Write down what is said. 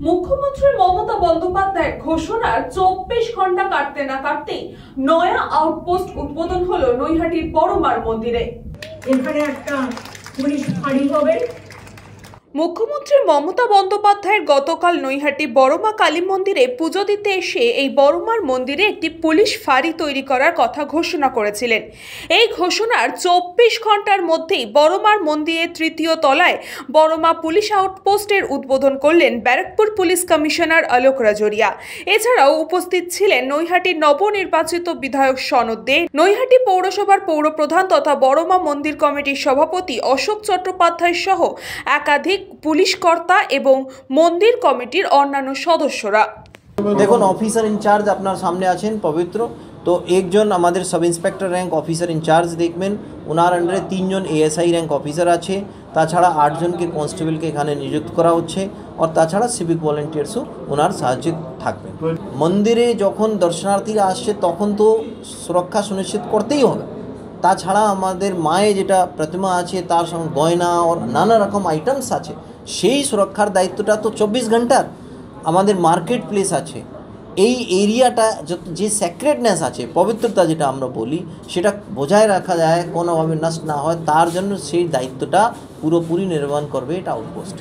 মুখ্যমন্ত্রী মমতা বন্দ্যোপাধ্যায়ের ঘোষণার 24 ঘন্টা কাটতে না কাটতেই নয়া আউটপোস্ট উদ্বোধন হলো নৈহাটির বড়মার মন্দিরে। এখানে একটা পুলিশ ফাঁড়ি হবে। মুখ্যমন্ত্রী মমতা বন্দ্যোপাধ্যায়ের গতকাল নৈহাটি বড়মা কালী মন্দিরে পুজো দিতে এসে এই বড়মার মন্দিরে একটি পুলিশ ফাঁড়ি তৈরি করার কথা ঘোষণা করেছিলেন। এই ঘোষণার 24 ঘন্টার মধ্যেই বড়মার মন্দিরের তৃতীয় তলায় বড়মা পুলিশ আউটপোস্টের উদ্বোধন করলেন ব্যারাকপুর পুলিশ কমিশনার অলোক রাজোরিয়া। এছাড়াও উপস্থিত ছিলেন নৈহাটির নবনির্বাচিত বিধায়ক সনদ দে, নৈহাটি পৌরসভার পৌরপ্রধান তথা বড়মা মন্দির কমিটির সভাপতি অশোক চট্টোপাধ্যায় সহ একাধিক পুলিশ কর্তা এবং মন্দির কমিটির অন্যান্য সদস্যরা। দেখুন, অফিসার ইনচার্জ আপনার সামনে আছেন পবিত্র, তো একজন আমাদের sub inspector rank officer incharge দেখবেন, ওনার আন্ডারে 3 জন এএসআই র্যাঙ্ক অফিসার আছে, তাছাড়া 8 জনকে কনস্টেবলকে এখানে নিযুক্ত করা হচ্ছে, আর তাছাড়া সিভিক ভলেন্টিয়ার্সও ওনার সাহায্যে থাকবেন। মন্দিরে যখন দর্শনার্থীরা আসছে তখন তো সুরক্ষা সুনিশ্চিত করতেই হবে। তাছাড়া আমাদের মায়ে যেটা প্রতিমা আছে তার সঙ্গে গয়না আর নানা রকম আইটেমস আছে, সেই সুরক্ষার দায়িত্বটা তো 24 ঘন্টার। আমাদের মার্কেট প্লেস আছে, এই এরিয়াটা যে স্যাক্রেডনেস আছে, পবিত্রতা যেটা আমরা বলি, সেটা বজায় রাখা যায়, কোনোভাবে নষ্ট না হয়, তার জন্য সেই দায়িত্বটা পুরোপুরি নির্বাহ করবে এটা আউটপোস্ট।